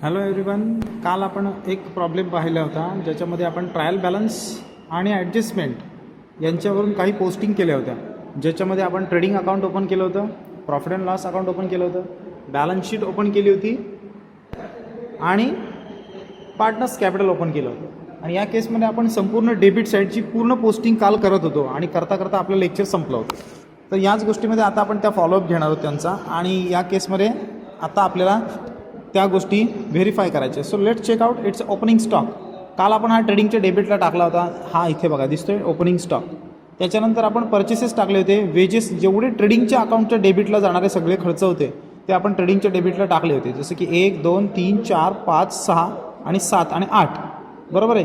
Hello everyone, काल आपण एक प्रॉब्लेम पाहिला होता ज्याच्यामध्ये आपण ट्रायल बॅलन्स आणि ॲडजस्टमेंट यांच्यावरून काही पोस्टिंग केल्या होत्या, ज्याच्यामध्ये आपण ट्रेडिंग अकाउंट ओपन केलं होतं, profit and loss account open केलं होतं, बॅलन्स शीट ओपन केली होती आणि पार्टनर्स कॅपिटल ओपन केलं होतं. आणि या केसमध्ये आपण संपूर्ण डेबिट साईडची पूर्ण पोस्टिंग काल करत होतो आणि करता करता आपलं लेक्चर संपलं होतं. तर याच गोष्टीमध्ये आता आपण त्या फॉलोअप घेणार आहोत त्यांचा, आणि या केसमध्ये आता आपल्याला त्या गोष्टी व्हेरीफाय करायच्या. So let's check out its opening stock. काल आपण हा ट्रेडिंगच्या डेबिटला टाकला होता, हा इथे बघा दिसतोय ओपनिंग स्टॉक. त्याच्यानंतर आपण पर्चेसेस टाकले होते, वेजेस जेवढे ट्रेडिंगच्या अकाउंटच्या डेबिटला जाणारे सगळे खर्च होते ते आपण ट्रेडिंगच्या डेबिटला टाकले होते, जसं की 1 2 3 4 5 6 आणि 7 आणि 8, बरोबर आहे.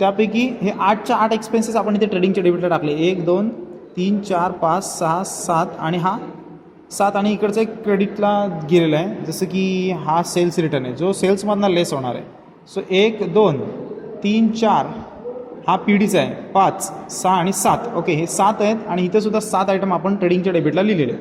त्यापैकी हे 8च्या 8 एक्सपेन्सेस आपण इथे ट्रेडिंगच्या डेबिटला टाकले. 1 2 3 4 5 6 7 आणि हा 7, आणि इकडचं एक क्रेडिटला गेलेलं आहे, जसं की हा सेल्स रिटर्न आहे जो सेल्समधनं लेस होणार आहे. सो 1 2 3 4 हा पी डीचा आहे, 5 6 आणि 7. ओके, हे 7 आहेत आणि इथे सुद्धा 7 आयटम आपण ट्रेडिंगच्या डेबिटला लिहिलेले.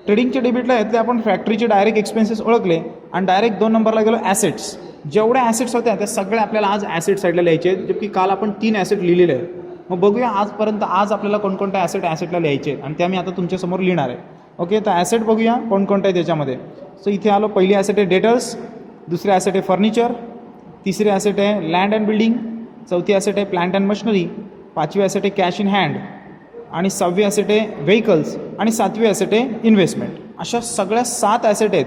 ट्रेडिंगच्या डेबिटला यातले आपण फॅक्टरीचे डायरेक्ट एक्सपेन्सेस ओळखले आणि डायरेक्ट 2 नंबरला गेलो ॲसेट्स. जेवढ्या ॲसेट्स होत्या त्या सगळ्या आपल्याला आज ॲसेट साईडला लिहायचे आहेत, जबकी काल आपण 3 ॲसेट लिहिलेले आहेत. मग बघूया आजपर्यंत आज आपल्याला कोणकोणत्या ॲसेटला लिहायचे आहेत आणि त्या मी आता तुमच्यासमोर लिहिणार आहे. ओके, तर ॲसेट बघूया कोणकोणत्या आहे त्याच्यामध्ये. सो इथे आलो, पहिली ॲसेट आहे डेटर्स, दुसरी ॲसेट आहे फर्निचर, तिसरी ॲसेट आहे लँड अँड बिल्डिंग, चौथी ॲसेट आहे प्लांट अँड मशिनरी, पाचवी ॲसेट आहे कॅश इन हँड, आणि 6वी ॲसेट आहे व्हेकल्स, आणि 7वी ॲसेट आहे इन्व्हेस्टमेंट. अशा सगळ्या 7 ॲसेट आहेत,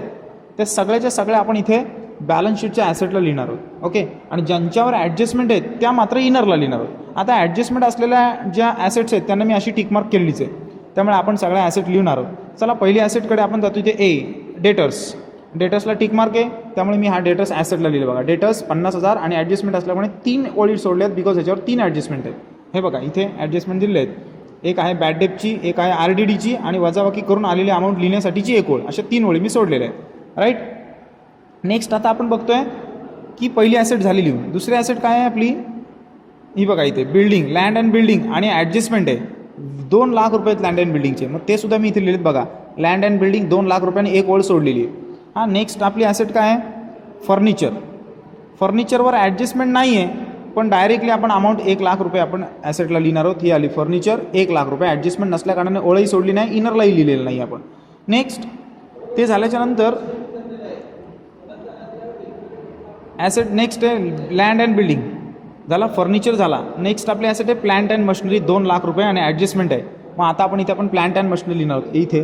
त्या सगळ्याच्या सगळ्या आपण इथे बॅलन्स शीटच्या ॲसेटला लिहिणार आहोत. ओके, आणि ज्यांच्यावर ॲडजस्टमेंट आहेत त्या मात्र इनरला लिहिणार आहोत. आता ॲडजस्टमेंट असलेल्या ज्या ॲसेट्स आहेत त्यांना मी अशी टिकमार्क केलेलीच आहे, त्यामुळे आपण सगळ्या ॲसेट लिहिणार आहोत. चला, पहिली ॲसेटकडे आपण जातो. इथे डेटर्स. डेटर्सला टिकमार्क आहे, त्यामुळे मी हा डेटर्स ॲसेटला लिहिलं. बघा, डेटर्स 50,000 आणि ॲडजस्टमेंट असल्यामुळे 3 ओळी सोडले आहेत, बिकॉज याच्यावर 3 ॲडजस्टमेंट आहेत. हे बघा, इथे ॲडजस्टमेंट दिले आहेत. एक आहे बॅड डेपची, एक आहे RDDची, आणि वजाबाकी करून आलेली अमाऊंट लिहिण्यासाठीची एक ओळ. अशा 3 ओळी मी सोडलेल्या आहेत. राईट. नेक्स्ट आता आपण बघतोय की पहिली ॲसेट झाली लिहून. दुसरी ॲसेट काय आहे आपली, ही बघा इथे बिल्डिंग, लँड अँड बिल्डिंग, आणि ॲडजस्टमेंट आहे 2 लाख रुपये आहेत लँड अँड बिल्डिंगचे. मग ते सुद्धा मी इथे लिहिलेत. बघा, लँड अँड बिल्डिंग 2 लाख रुपयांनी एक ओळ सोडलेली आहे. हां, नेक्स्ट आपली ॲसेट काय आहे, फर्निचर. फर्निचरवर ॲडजस्टमेंट नाही आहे, पण डायरेक्टली आपण अमाऊंट 1 लाख रुपये आपण ॲसेटला लिहिणार आहोत. ही आली फर्निचर 1 लाख रुपये. ॲडजस्टमेंट नसल्या कारणाने ओळही सोडली नाही, इनरलाही लिहिलेलं नाही आपण. नेक्स्ट, ते झाल्याच्या नंतर ॲसेट नेक्स्ट आहे लँड अँड बिल्डिंग झाला, फर्निचर झाला. नेक्स्ट आपली ॲसेट आहे प्लांट अँड मशिनरी 2 लाख रुपये आणि ॲडजस्टमेंट आहे. मग आता आपण इथे प्लांट अँड मशिनरी लिहिणार आहोत. इथे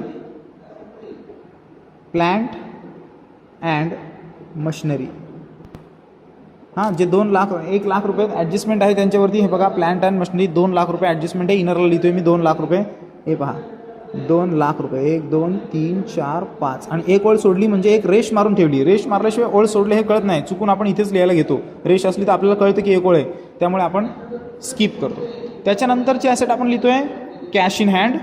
प्लांट अँड मशिनरी, हां, जे 1 लाख रुपये ॲडजस्टमेंट आहे त्यांच्यावरती. हे बघा, प्लांट अँड मशिनरी 2 लाख रुपये ॲडजस्टमेंट आहे. इनरला लिहितोय मी 2 लाख रुपये. हे पहा, 2 लाख रुपये. 1 2 3 4 5, आणि एक ओळ सोडली म्हणजे एक रेष मारून ठेवली. रेष मारल्याशिवाय ओळ सोडले हे कळत नाही, चुकून आपण इथेच लिहायला घेतो. रेष असली तर आपल्याला कळतं की एक ओळ आहे, त्यामुळे आपण स्किप करतो. त्याच्यानंतरची ॲसेट आपण लिहितोय कॅश इन हँड,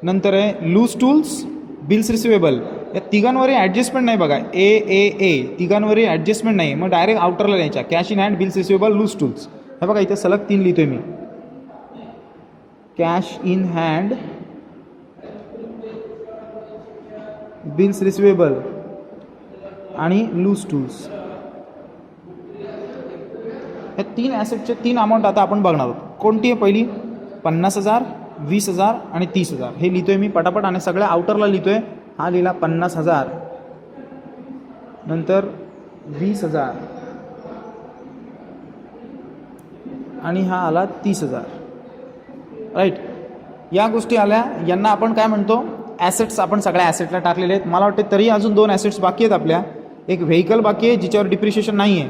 नंतर आहे लूज टूल्स, बिल्स रिसिवेबल. या तिघांवरही ॲडजस्टमेंट नाही. बघा, ए तिघांवरही ॲडजस्टमेंट नाही, मग डायरेक्ट आउटरला लिहायच्या. Cash in hand, bills receivable, loose tools. हे बघा, इथे सलग 3 लिहितोय मी. Cash in hand, bills receivable आणि लूज टूल्स. या 3 ॲसेटचे 3 अमाऊंट आता आपण बघणार आहोत. कोणती आहे पहिली, 50,000, 20,000 आणि 30,000. हे लिहितोय मी पटापट आणि सगळ्या आउटरला लिहितोय. हा लिहिला 50,000, नंतर 20,000, आणि हा आला 30,000. राईट. या गोष्टी आल्या, यांना आपण काय म्हणतो, ॲसेट्स. आपण सगळ्या ॲसेटला टाकलेले आहेत. मला वाटते तरी अजून 2 ॲसेट्स बाकी आहेत आपल्या. एक व्हेकल बाकी आहे जिच्यावर डिप्रिशिएशन नाही आहे,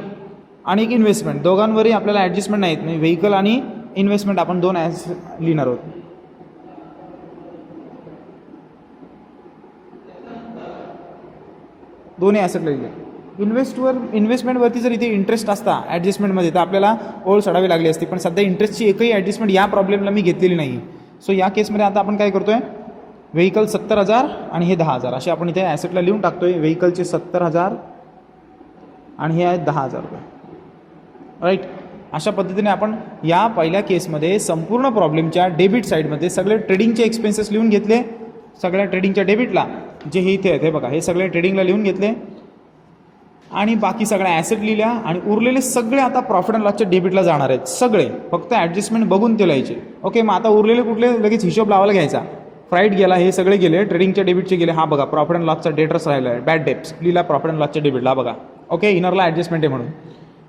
आणि एक इन्व्हेस्टमेंट. दोघांवरही आपल्याला ॲडजस्टमेंट नाहीत. म्हणजे व्हेकल आणि इन्व्हेस्टमेंट आपण 2 ॲसेट लिहिणार आहोत. दोन्ही ॲसेटला लिहिले. इन्व्हेस्टमेंटवरती जर इथे इंटरेस्ट असता ॲडजस्टमेंटमध्ये तर आपल्याला ओळ सोडावी लागली असती, पण सध्या इंटरेस्टची एकही ॲडजस्टमेंट या प्रॉब्लेमला मी घेतलेली नाही. सो या केसमध्ये आता आपण काय करतोय, व्हेकल 70,000 आणि हे 10,000 असे आपण इथे ॲसेटला लिहून टाकतोय. व्हेकलचे 70,000 आणि हे आहेत 10,000 रुपये. राईट. अशा पद्धतीने आपण या पहिल्या केसमध्ये संपूर्ण प्रॉब्लेमच्या डेबिट साईडमध्ये सगळे ट्रेडिंगचे एक्सपेन्सेस लिहून घेतले. सगळ्या ट्रेडिंगच्या डेबिटला जे हे इथे आहेत, हे बघा, हे सगळे ट्रेडिंगला लिहून घेतले. आणि बाकी सगळ्या ॲसेट लिहिल्या आणि उरलेले सगळे आता प्रॉफिट अँड लॉसच्या डेबिटला जाणार आहेत सगळे, फक्त ॲडजस्टमेंट बघून ते लिहायचे. ओके, मग आता उरलेले कुठले लगेच हिशोब लावायला घ्यायचा. फ्राईट गेला, हे सगळे गेले, ट्रेडिंगच्या डेबिटचे गेले. हा बघा प्रॉफिट अँड लॉसचा डेटर्स राहिला आहे, बॅड डेप्स लिहिला प्रॉफिट अँड लॉसच्या डेबिटला बघा. ओके, इनरला ॲडजस्टमेंट आहे म्हणून.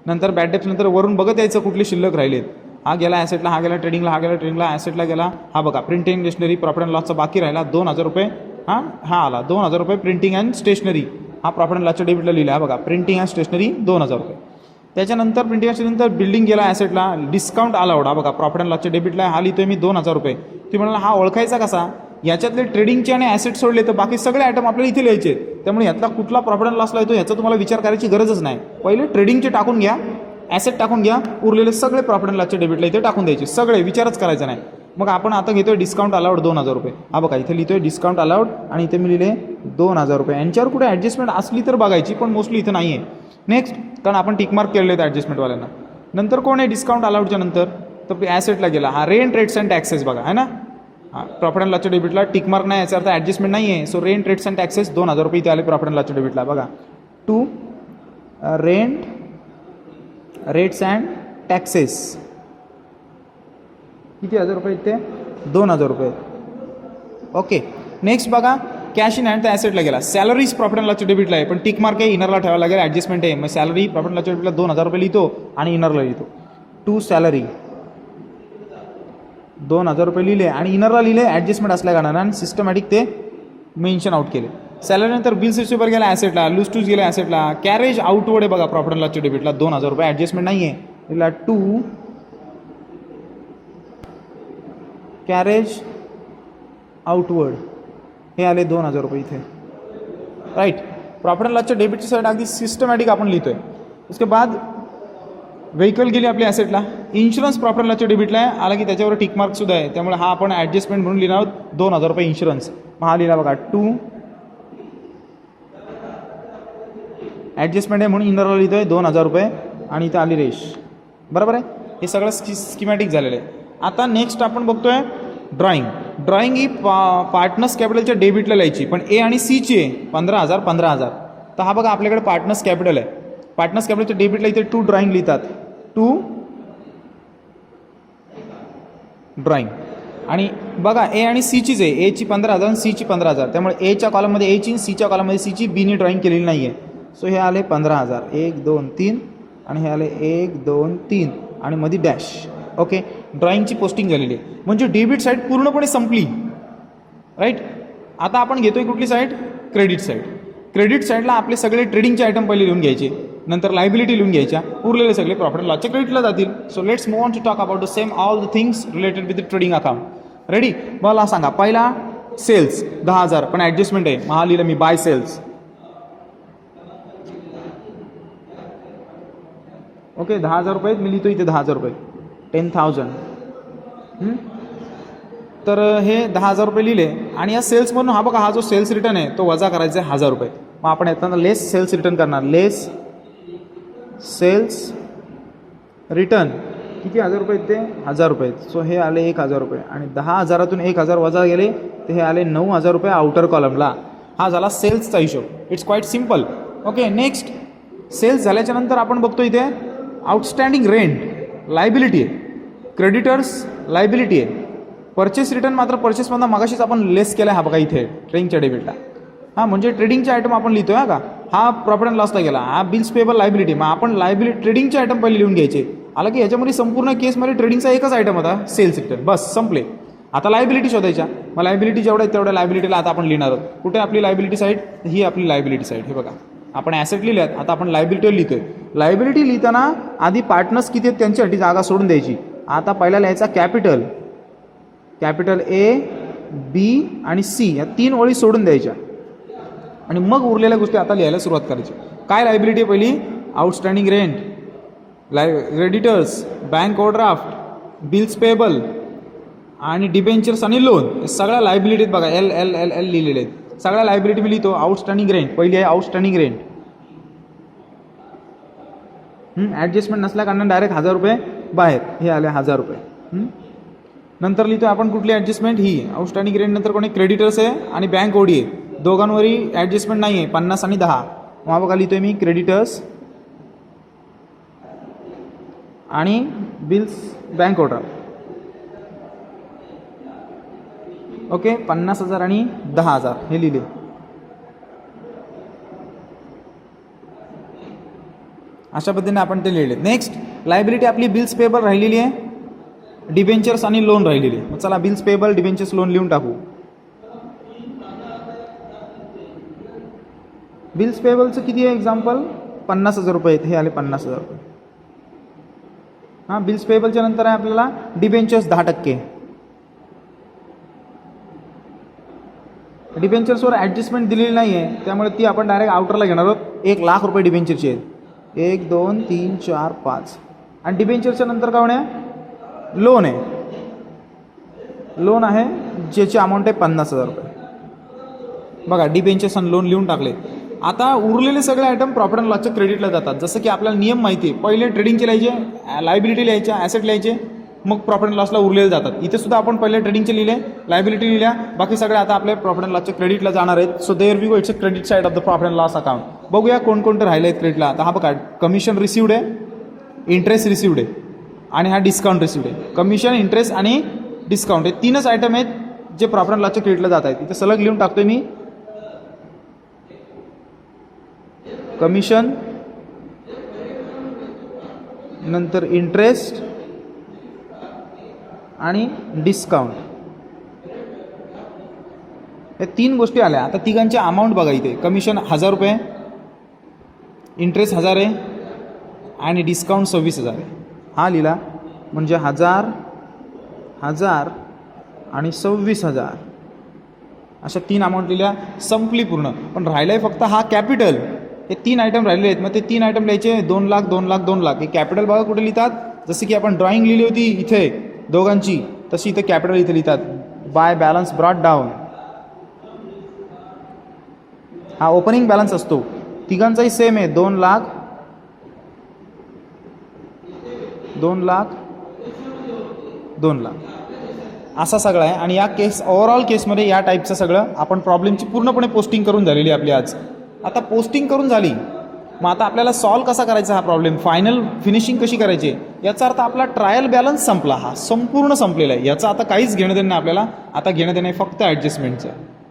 नंतर बॅड डेप्स नंतर वरून बघत यायचं कुठले शिल्लक राहिलेत. हा गेला ॲसेटला, हा गेला ट्रेडिंगला, हा गेला ट्रेडिंगला, ॲसेटला गेला. हा बघा प्रिंटिंग स्टेशनरी प्रॉफिट अँड लॉसचा बाकी राहिला 2000 रुपये. हा आला 2000 रुपये प्रिंटिंग अँड स्टेशनरी. हा प्रॉफिट अँड लॉसच्या डेबिटला लिहिला आहे बघा, प्रिंटिंग अँड स्टेशनरी 2000 रुपये. त्याच्यानंतर प्रिंटिंग अँड स्टेशनरी बिल्डिंग गेला ॲसेटला, डिस्काउंट अलाउड. हा बघा प्रॉफिट अँड लॉसच्या डेबिटला हा लिहितोय मी 2000 रुपये. तुम्ही म्हणाला हा ओळखायचा कसा, याच्यातले ट्रेडिंगचे आणि ॲसेट सोडले तर बाकी सगळे आयटम आपल्याला इथे लिहायचे. त्यामुळे यातला कुठला प्रॉफिट अँड लॉसला येतो याचा तुम्हाला विचार करायची गरजच नाही. पहिले ट्रेडिंगचे टाकून घ्या, ॲसेट टाकून घ्या, उरलेले सगळे प्रॉफिट अँड लॉसच्या डेबिटला इथे टाकून द्यायचे, सगळे विचारच करायचा नाही. मग आपण आता घेतोय डिस्काउंट अलाउड 2000 रुपये. हा बघा इथे लिहितोय डिस्काउंट अलाउड आणि इथे मी लिहिले 2000 रुपये. यांच्यावर कुठे ॲडजस्टमेंट असली तर बघायची, पण मोस्टली इथं नाही आहे. नेक्स्ट, कारण आपण टिकमार्क केलेले आहेत ॲडजस्टमेंटवाल्यांना. नंतर कोण आहे डिस्काउंट अलाउडच्या नंतर, तर ॲसेटला गेला. हा रेंट रेट्स अँड टॅक्सेस बघा आहे ना, प्रॉफिट अँड लॉसच्या डेबिटला टिकमार्क नाही, याचा अर्थ ॲडजस्टमेंट नाही आहे. So rent rates and taxes 2000 रुपये इथे आले प्रॉफिट अँड लॉसच्या डेबिटला बघा. To rent rates and taxes किती हजार रुपये इथे 2000 रुपये. ओके, नेक्स्ट बघा कॅश इन हँड त्या ॲसेटला गेला. सॅलरीज प्रॉफिट अँड लॉसच्या डेबिटला आहे, पण टिक मार्क आहे, इनरला ठेवायला लागेल, ॲडजस्टमेंट आहे. मग सॅलरी प्रॉफिट अँड लॉसच्या डेबिटला 2000 रुपये लिहितो आणि इनरला लिहितो. टू सॅलरी 2000 रुपये लिहिले आणि इनरला लिहिले, ॲडजस्टमेंट असल्या कारणानं आणि सिस्टमॅटिक ते मेन्शन आउट केले. सॅलरीनंतर बिल्स रिसिव्हर गेला ॲसेटला, लूज टूज गेला ॲसेटला. कॅरेज आउटवर्ड आहे बघा प्रॉफिट अँड लॉसच्या डेबिटला 2000 रुपये, ॲडजस्टमेंट नाही आहे. लिहिला टू कॅरेज आउटवर्ड, हे आले 2000 रुपये इथे. राईट, प्रॉफिट अँड लॉसच्या डेबिटची साईड अगदी सिस्टमॅटिक आपण लिहितोय. उसके बाद व्हेकल गेली आपल्या ॲसेटला. इन्शुरन्स प्रॉफिट अँड लॉसच्या डेबिटला आहे, आला की त्याच्यावर टिकमार्कसुद्धा आहे, त्यामुळे हा आपण ॲडजस्टमेंट म्हणून लिहिणार आहोत 2000 रुपये इन्शुरन्स. मग हा लिहिला बघा टू ॲडजस्टमेंट आहे म्हणून इनरला लिहितोय 2000 रुपये आणि इथं आली रेश. बरोबर आहे, हे सगळं स्कीमॅटिक झालेलं आहे. आता नेक्स्ट आपण बघतोय ड्रॉइंग. ड्रॉइंग ही पार्टनर्स कॅपिटलच्या डेबिटला लिहायची, पण ए आणि सीची आहे 15,000 15,000. तर हा बघा आपल्याकडे पार्टनर्स कॅपिटल आहे, पार्टनर्स कॅपिटलच्या डेबिटला इथे टू ड्रॉइंग लिहितात, टू ड्रॉइंग. आणि बघा ए आणि सीचीच आहे, एची 15,000 आणि सीची 15,000, त्यामुळे एच्या कॉलममध्ये एची आणि सीच्या कॉलममध्ये सीची, बीने ड्रॉइंग केलेली नाही आहे. सो हे आले 15,000 1 2 3 आणि हे आले 1 2 3 आणि मध्ये डॅश. ओके, ड्रॉइंगची पोस्टिंग झालेली आहे, म्हणजे डेबिट साईड पूर्णपणे संपली. राईट, आता आपण घेतोय कुठली साईड, क्रेडिट साईड. क्रेडिट साईडला आपले सगळे ट्रेडिंगचे आयटम पहिले लिहून घ्यायचे, नंतर लायबिलिटी लिहून घ्यायच्या, उरलेले सगळे प्रॉफिट अँड लॉसच्या क्रेडिटला जातील. So let's move on to talk about the same all the things related with the trading account. Ready, मला सांगा पहिला सेल्स 10,000, पण ॲडजस्टमेंट आहे, मग हा लिहिलं मी बाय सेल्स. ओके, 10,000 रुपये मी लिहितो इथे 10,000 रुपये 10,000. तर हे 10,000 रुपये लिहिले आणि या सेल्समधून हा बघा हा जो सेल्स रिटर्न आहे तो वजा करायचा आहे 1,000 रुपये. मग आपण येताना लेस सेल्स रिटर्न करणार, लेस सेल्स रिटर्न किती 1,000 रुपये ते 1,000 रुपये. सो हे आले 1,000 रुपये आणि 10,000तून 1,000 वजा गेले तर हे आले 9,000 रुपये आउटर कॉलमला. हा झाला सेल्सचा हिशोब. It's quite simple. Okay, next sales झाल्याच्या नंतर आपण बघतो इथे आउटस्टँडिंग रेंट लायबिलिटी आहे, क्रेडिटर्स लायबिलिटी आहे, परचेस रिटर्न मात्र परचेसमधून मगाशीच आपण लेस केला आहे. हा बघा इथे ट्रेडिंगच्या डेबिटला. हां, म्हणजे ट्रेडिंगचे आयटम आपण लिहितोय हा का, हा प्रॉफिट अँड लॉसला गेला, हा बिल्स पेबल लायबिलिटी. मग आपण लायबिलिटी ट्रेडिंगचे आयटम पहिले लिहून घ्यायचे. आला की याच्यामध्ये संपूर्ण केसमध्ये ट्रेडिंगचा एकच आयटम होता सेल्स रिटर्न, बस संपले. आता लायबिलिटी शोधायच्या. मग लायबिलिटी जेवढ्या आहेत तेवढ्या लायबिलिटीला आता आपण लिहिणार आहोत. कुठे आपली लायबिलिटी साईड, ही आपली लायबिलिटी साईड. हे बघा आपण ॲसेट लिहिल्यात, आता आपण लायबिलिटीवर लिहितोय. लायबिलिटी लिहिताना आधी पार्टनर्स किती आहेत त्यांच्यासाठी जागा सोडून द्यायची. आता पहिला लिहायचा कॅपिटल, कॅपिटल ए बी आणि सी या 3 ओळी सोडून द्यायच्या आणि मग उरलेल्या गोष्टी आता लिहायला सुरुवात करायची. काय लायबिलिटी आहे पहिली, outstanding rent, creditors, bank overdraft, bills payable आणि डिबेंचर्स आणि लोन. सगळ्या लायबिलिटीत बघा एल एल एल एल लिहिलेले आहेत. सगळ्या लायबिलिटी मी लिहितो. आउटस्टँडिंग रेंट पहिली आहे, आउटस्टँडिंग रेंट. ॲडजस्टमेंट नसल्या कारण डायरेक्ट 1,000 रुपये बाहेर, हे आले 1,000 रुपये. नंतर लिहितो आपण कुठली ॲडजस्टमेंट, ही आउटस्टँडिंग रेंट. नंतर कोणी क्रेडिटर्स आहे आणि बँक ओडी आहे, दोघांवरही ॲडजस्टमेंट नाही आहे, 50 आणि 10. मग बघा लिहितोय मी क्रेडिटर्स आणि बिल्स बँक ऑर्डर. ओके, 50,000 आणि 10,000 हे लिहिले. अशा पद्धतीने आपण ते लिहिले. नेक्स्ट लायबिलिटी आपली बिल्स पेबल राहिलेली आहे, डिबेंचर्स आणि लोन राहिलेली. मग चला बिल्स पेबल डिबेंचर्स लोन लिहून टाकू. बिल्स पेबलचं किती आहे एक्झाम्पल, 50,000 रुपये. हे आले 50,000 रुपये. हां, बिल्स पेबलच्या नंतर आहे आपल्याला डिबेंचर्स 10%. डिबेंचर्सवर ॲडजस्टमेंट दिलेली नाही आहे, त्यामुळे ती आपण डायरेक्ट आउटरला घेणार आहोत. 1,00,000 रुपये डिबेंचरचे आहेत. 1 2 3 4 5. आणि डिबेंचरच्या नंतर काय आहे, लोन आहे. लोन आहे ज्याची अमाऊंट आहे 50,000 रुपये. बघा डिबेंचर्स आणि लोन लिहून टाकले. आता उरलेले सगळे आयटम प्रॉफिट अँड लॉसच्या क्रेडिटला जातात. जसं की आपल्याला नियम माहिती आहे, पहिले ट्रेडिंगचे लिहायचे, लायबिलिटी लिहायच्या, ॲसेट लिहायचे, मग प्रॉफिट अँड लॉसला उरलेले जातात. इथे सुद्धा आपण पहिले ट्रेडिंगचे लिहिले, लायबिलिटी लिहिल्या, बाकी सगळे आता आपले प्रॉफिट अँड लॉसच्या क्रेडिटला जाणार आहेत. So there we go, it's a credit side of the profit and loss account. बघूया कोणकोणते राहिले आहेत क्रेडिटला. आता हा बघा, कमिशन रिसिव्ड आहे, इंटरेस्ट रिसिव्ड आहे आणि हा डिस्काउंट रिसिव्ड आहे. कमिशन, इंटरेस्ट आणि डिस्काउंट हे 3च आयटम आहेत जे प्रॉफिट अँड लॉसच्या क्रेडिटला जात आहेत. इथे सलग लिहून टाकतोय मी. कमिशन, नंतर इंटरेस्ट आणि डिस्काउंट, हे 3 गोष्टी आल्या. आता तिघांची अमाऊंट बघा. इथे कमिशन 1,000 रुपये, इंटरेस्ट 1,000 आहे आणि डिस्काउंट 26,000 आहे. हा लिहिला म्हणजे 1,000, 1,000 आणि 26,000 अशा 3 अमाऊंट लिहिल्या. संपली पूर्ण. पण राहिलं आहे फक्त हा कॅपिटल. हे 3 आयटम राहिले आहेत. मग ते 3 आयटम लिहायचे. 2,00,000, 2,00,000, 2,00,000. हे कॅपिटल बघा कुठे लिहितात. जसं की आपण ड्रॉइंग लिहिली होती इथे दोघांची, तशी इथे कॅपिटल इथे लिहितात. By balance brought down. हा ओपनिंग बॅलन्स असतो. तिघांचाही सेम आहे. 2,00,000, 2,00,000, 2,00,000 असा सगळा आहे. आणि या केस, ओव्हरऑल केसमध्ये या टाईपचं सगळं आपण प्रॉब्लेमची पूर्णपणे पोस्टिंग करून झालेली आपली आज. आता पोस्टिंग करून झाली, मग आता आपल्याला सॉल्व कसा करायचा हा प्रॉब्लेम, फायनल फिनिशिंग कशी करायची. याचा अर्थ आपला ट्रायल बॅलन्स संपला, हा संपूर्ण संपलेला आहे. याचा आता काहीच घेणं देणं नाही आपल्याला. आता घेणं देणं आहे फक्त ॲडजस्टमेंटचं.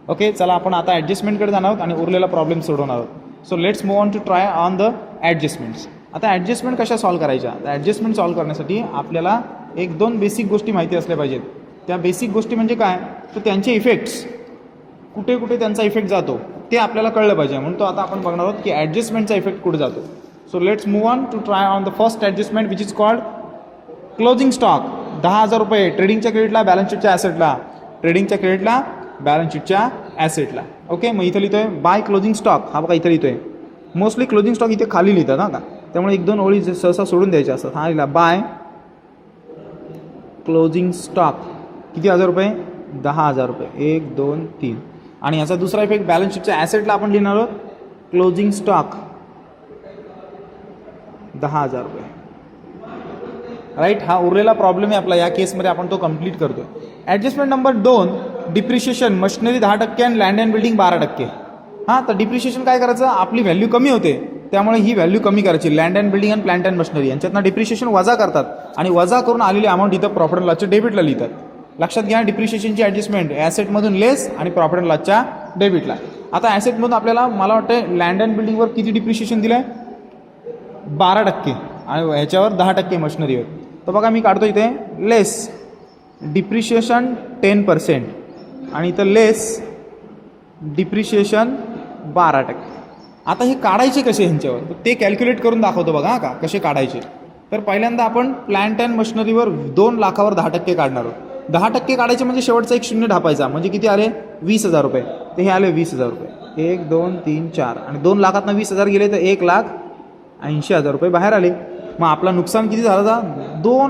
ओके, चला आपण आता ॲडजस्टमेंटकडे जाणार आहोत आणि उरलेला प्रॉब्लेम सोडवणार आहोत. So let's move on to try on the adjustments. आता ॲडजस्टमेंट कशा सॉल्व करायच्या. तर ॲडजस्टमेंट सॉल्व करण्यासाठी आपल्याला 1-2 बेसिक गोष्टी माहिती असल्या पाहिजेत. त्या बेसिक गोष्टी म्हणजे काय, तर त्यांचे इफेक्ट्स, कुठे कुठे त्यांचा इफेक्ट जातो ते आपल्याला कळलं पाहिजे. म्हणून तो आता आपण बघणार आहोत की ॲडजस्टमेंटचा इफेक्ट कुठे जातो. So let's move on to try on the first adjustment which is called closing stock. 10,000 रुपये ट्रेडिंगच्या क्रेडिटला, बॅलन्स शीटच्या ॲसेटला. ट्रेडिंगच्या क्रेडिटला, बॅलन्स शीटच्या ॲसेटला. ओके, मग इथं लिहितोय बाय क्लोजिंग स्टॉक. हा बघा इथं लिहितोय. मोस्टली क्लोजिंग स्टॉक इथे खाली लिहितात ना का, त्यामुळे 1-2 ओळी सहसा सोडून द्यायच्या असतात. हा लिहिला बाय क्लोजिंग स्टॉक. किती 1,000 रुपये, 10,000 रुपये. 1 2 3. आणि याचा दुसरा इफेक्ट बॅलन्स शीटच्या ॲसेटला आपण लिहिणार आहोत क्लोजिंग स्टॉक 10,000 रुपये. राईट, हा उरलेला प्रॉब्लेम आहे आपला. या केसमध्ये आपण तो कंप्लीट करतो. Adjustment number 2, depreciation. मशिनरी 10% आणि लँड अँड बिल्डिंग 12%. हां, तर डिप्रिशिएशन काय करायचं, आपली व्हॅल्यू कमी होते त्यामुळे ही व्हॅल्यू कमी करायची. लँड अँड बिल्डिंग आणि प्लांट अँड मशिनरी यांच्यातनं डिप्रिशिएशन वजा करतात आणि वजा करून आलेली अमाऊंट इथं प्रॉफिट अँड लॉसच्या डेबिटला लिहितात. लक्षात घ्या, डिप्रिशिएशनची ॲडजस्टमेंट ॲसेटमधून लेस आणि प्रॉफिट अँड लॉसच्या डेबिटला. आता ॲसेटमधून आपल्याला, मला वाटतं लँड अँड बिल्डिंगवर किती डिप्रिशिएशन दिलं आहे, 12% आणि ह्याच्यावर 10% मशिनरीवर. तर बघा मी काढतो इथे लेस डिप्रिशिएशन 10% आणि इथं लेस डिप्रिशिएशन 12%. आता हे काढायचे कसे ह्यांच्यावर, ते कॅल्क्युलेट करून दाखवतो बघा. हा का कसे काढायचे. तर पहिल्यांदा आपण प्लांट अँड मशिनरीवर 2,00,000वर 10% काढणार आहोत. 10% काढायचे म्हणजे शेवटचा एक शून्य ढापायचा, म्हणजे किती आले 20,000 रुपये. तर हे आले 20,000 रुपये. 1 2 3 4 आणि 2,00,000तनं 20,000 गेले तर 1,80,000 रुपये बाहेर आले. मग आपला नुकसान किती झाला,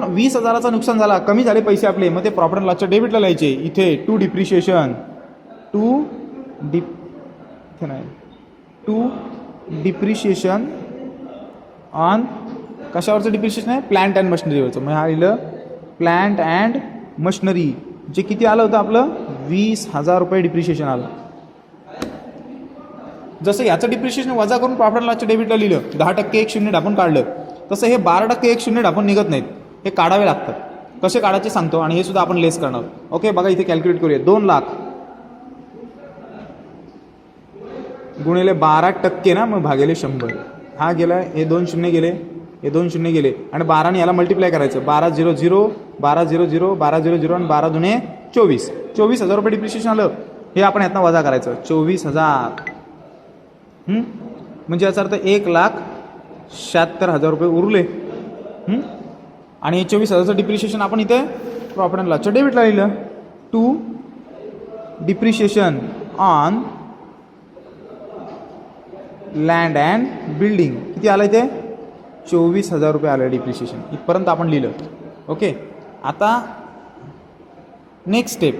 20,000चा नुकसान झाला, कमी झाले पैसे आपले. मग ते प्रॉफिट अँड लॉसच्या डेबिटला लिहायचे. इथे टू डिप्रिशिएशन ऑन कशावरचं डिप्रिशिएशन आहे, प्लांट अँड मशिनरीवरचं. मग हा लिहिलं प्लांट अँड मशिनरी, जे किती आलं होतं आपलं 20,000 रुपये डिप्रिशिएशन आलं. जसं याचं डिप्रिशिएशन वजा करून प्रॉफिट अँड लॉसच्या डेबिटला लिहिलं, 10% एक शून्य आपण काढलं, तसं हे 12% एक शून्य आपण निघत नाहीत, हे काढावे लागतात. कसे काढायचे सांगतो आणि हे सुद्धा आपण लेस करणार. ओके, बघा इथे कॅल्क्युलेट करूया. 2 लाख गुणिले 12% ना, मग भागिले 100. हा गेला, हे 2 शून्य गेले, हे 2 शून्य गेले आणि 12ने याला मल्टिप्लाय करायचं. 12 0 0 12 0 0 12 0 0 आणि 12 दुने 24. 24,000 रुपये डिप्रिशिएशन आलं. हे आपण यातनं वजा करायचं. 24,000 म्हणजे याचा अर्थ 1,76,000 रुपये उरले. आणि 24,000चं डिप्रिशिएशन आपण इथे प्रॉफिट अँड लॉसच्या डेबिटला लिहिलं. To depreciation on land and building किती आलं इथे? 24,000 रुपये आलं डिप्रिशिएशन. इथपर्यंत आपण लिहिलं. ओके, आता नेक्स्ट स्टेप,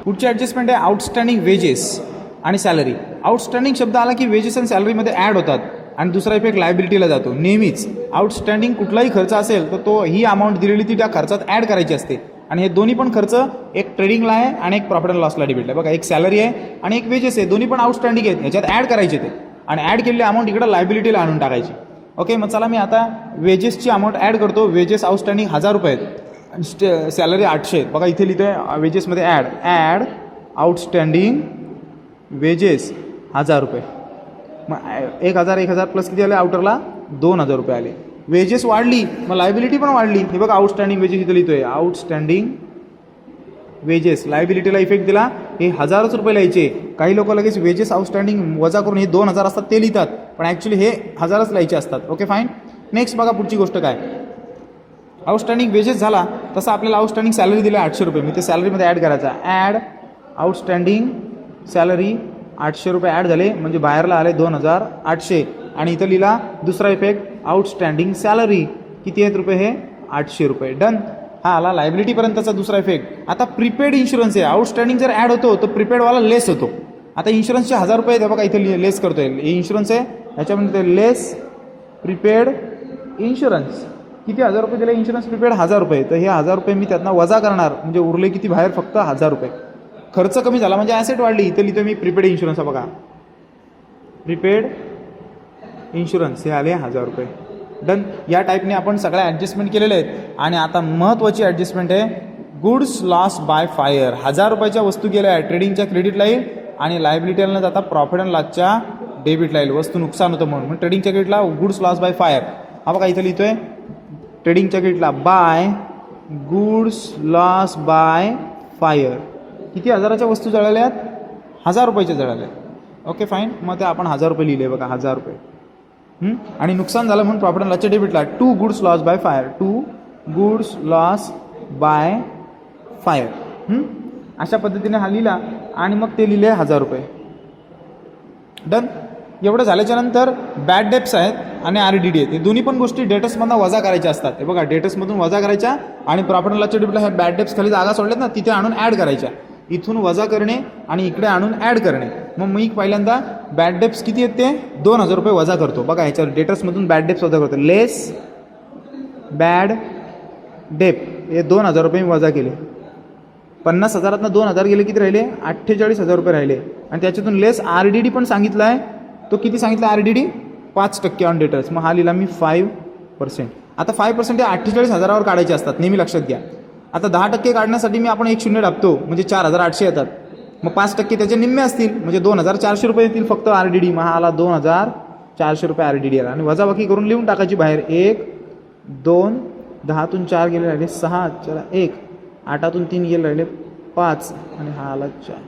पुढची ॲडजस्टमेंट आहे आउटस्टँडिंग वेजेस आणि सॅलरी. आउटस्टँडिंग शब्द आला की वेजेस आणि सॅलरीमध्ये ॲड होतात आणि दुसरा इफेक्ट लायबिलिटीला जातो. नेहमीच आउटस्टँडिंग कुठलाही खर्च असेल तर तो ही अमाऊंट दिलेली ती त्या खर्चात ॲड करायची असते. आणि हे दोन्ही पण खर्च एक ट्रेडिंगला आहे आणि एक प्रॉफिट अँड लॉसला डेबिटला आहे. बघा, एक सॅलरी आहे आणि एक वेजेस आहे, दोन्ही पण आउटस्टँडिंग आहेत, ह्याच्यात ॲड करायचे ते आणि ॲड केलेली अमाऊंट इकडे लायबिलिटीला आणून टाकायची. ओके, मग चला मी आता वेजेसची अमाऊंट ॲड करतो. वेजेस आउटस्टँडिंग 1,000 रुपये आहेत आणि सॅलरी 800 आहेत. बघा इथे लिहितो आहे वेजेसमध्ये ॲड आउटस्टँडिंग वेजेस 1,000 रुपये. मग 1,000 प्लस किती आले आउटरला? 2,000 रुपये आले. वेजेस वाढली मग लायबिलिटी पण वाढली. हे बघा आउटस्टँडिंग वेजेस इथे लिहितोय, आउटस्टँडिंग वेजेस. लायबिलिटीला इफेक्ट दिला, हे 1,000च रुपये लिहायचे. काही लोक लगेच वेजेस आउटस्टँडिंग वजा करून हे 2,000 असतात ते लिहितात, पण ॲक्च्युली हे 1,000च लिहायचे असतात. Okay fine. नेक्स्ट बघा पुढची गोष्ट काय, आउटस्टँडिंग वेजेस झाला तसं आपल्याला आउटस्टँडिंग सॅलरी दिली 800 रुपये. मी ते सॅलरीमध्ये ॲड करायचा. ॲड आउटस्टँडिंग सॅलरी 800 रुपये ॲड झाले म्हणजे बाहेरला आले 2,800 आणि इथं लिहिला दुसरा इफेक्ट आउटस्टँडिंग सॅलरी किती आहेत रुपये? हे 800 रुपये. डन. हा आला लायबिलिटीपर्यंतचा दुसरा इफेक्ट. आता प्रीपेड इन्शुरन्स आहे. आउटस्टँडिंग जर ॲड होतो तर प्रीपेडवाला लेस होतो. आता इन्शुरन्सचे 1,000 रुपये आहेत बघा इथे लेस करतोय. हे इन्शुरन्स आहे, ह्याच्यामध्ये लेस प्रीपेड इन्शुरन्स किती 1,000 रुपये दिले. इन्शुरन्स प्रीपेड 1,000 रुपये. तर हे 1,000 रुपये मी त्यातनं वजा करणार म्हणजे उरले किती बाहेर? फक्त 1,000 रुपये. खर्च कमी झाला म्हणजे ॲसेट वाढली. इथे लिहितो मी प्रीपेड इन्शुरन्स. बघा प्रीपेड इन्शुरन्स हे आले 1,000 रुपये. डन. या टाईपने आपण सगळ्या ॲडजस्टमेंट केलेल्या आहेत. आणि आता महत्त्वाची ॲडजस्टमेंट आहे गुड्स लॉस बाय फायर. 1,000 रुपयाच्या वस्तू गेल्या ट्रेडिंगच्या क्रेडिटला येईल आणि लायबिलिटीला न जाता प्रॉफिट अँड लॉसच्या डेबिटला येईल. वस्तू नुकसान होतं म्हणून ट्रेडिंगच्या क्रेडिटला गुड्स लॉस बाय फायर. हा बघा इथे लिहितोय ट्रेडिंगच्या क्रेडिटला by goods loss by fire. किती 1,000च्या वस्तू जळाल्या आहेत? 1,000 रुपयाच्या जळाल्या. Okay fine. मग ते आपण 1,000 रुपये लिहिले बघा 1,000 रुपये. आणि नुकसान झालं म्हणून प्रॉफिट अँड लॉसच्या डेबिटला to goods loss by fire. To goods loss by fire. अशा पद्धतीने हा लिहिला आणि मग ते लिहिले 1,000 रुपये. डन. एवढं झाल्याच्या नंतर बॅड डेप्स आहेत आणि RDD आहेत. हे दोन्ही पण गोष्टी डेटर्समधून वजा करायच्या असतात. हे बघा डेटर्समधून वजा करायच्या आणि प्रॉफिट अँड लॉसच्या डेबिटला ह्या बॅड डेप्स खाली जागा सोडल्यात ना तिथे आणून ॲड करायच्या. इथून वजा करणे आणि इकडे आणून ॲड करणे. मग मी पहिल्यांदा बॅड डेप्स किती आहेत ते 2,000 रुपये वजा करतो. बघा ह्याच्यावर डेटर्समधून बॅड डेप्स वजा करतो. लेस बॅड डेप हे 2,000 रुपये मी वजा केले. 50,000तनं 2,000 गेले, किती राहिले? 48,000 रुपये राहिले. आणि त्याच्यातून लेस RDD पण सांगितला आहे. तो किती सांगितला RDD? 5% on debtors. मग हा लिहिला मी 5%. आता 5% हे 48,000वर काढायचे असतात, नेहमी लक्षात घ्या. आता 10% काढण्यासाठी मी आपण एक शून्य टाकतो म्हणजे 4,800 येतात. मग 5% त्याचे निम्मे असतील म्हणजे 2,400 रुपये येतील फक्त RDD. मग हा आला 2,400 रुपये RDD आला. आणि वजाबाकी करून लिहून टाकायची बाहेर. 1 2 10तून 4 गेले राहिले 6 चला 1 8तून 3 गेले राहिले 5 आणि हा आला 4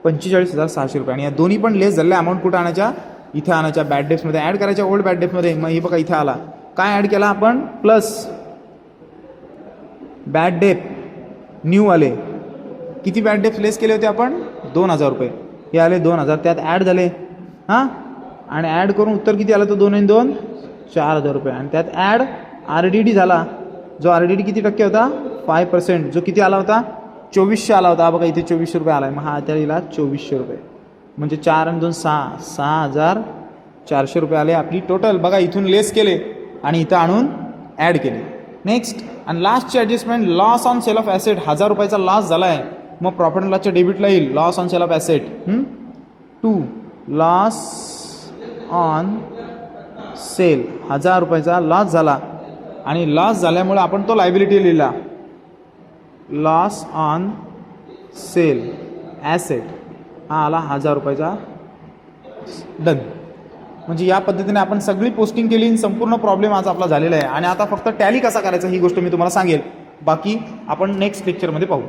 45,600 रुपये. आणि या दोन्ही पण लेस झालेल्या अमाऊंट कुठं आणायच्या? इथे आणायच्या बॅड डेप्समध्ये ॲड करायच्या. ओल्ड बॅड डेप्समध्ये. मग हे बघा इथे आला काय ॲड केला आपण? प्लस बॅड डेप न्यू आले. किती बॅड डेप्स लेस केले होते आपण? 2,000 रुपये. हे आले 2,000 त्यात ॲड झाले. हां आणि ॲड करून उत्तर किती आलं? तो 2 आणि 2 4,000 रुपये. आणि त्यात ॲड RDD झाला. जो RDD किती टक्के होता? 5%. जो किती आला होता? 2,400 आला होता. बघा इथे 2,400 रुपये आला आहे. मग हा त्या लिहिला 2,400 रुपये. म्हणजे 4 आणि 2 6 6,400 रुपये आले आपली टोटल. बघा इथून लेस केले आणि इथं आणून ॲड केले. नेक्स्ट आणि लास्टची adjustment loss on sale of asset. 1,000 रुपयाचा लॉस झाला आहे. मग प्रॉफिट अँड लॉसच्या डेबिटला येईल loss on sale of asset. 2 loss on sale 1000 रुपयाचा लॉस झाला आणि लॉस झाल्यामुळे आपण तो लायबिलिटी लिहिला. लॉस ऑन सेल ॲसेट हा आला 1000 रुपयाचा. डन. म्हणजे या पद्धतीने आपण सगळी पोस्टिंग केली आणि संपूर्ण प्रॉब्लेम आज आपला झालेला आहे. आणि आता फक्त टॅली कसा करायचा ही गोष्ट मी तुम्हाला सांगेल. बाकी आपण नेक्स्ट लेक्चरमध्ये पाहू.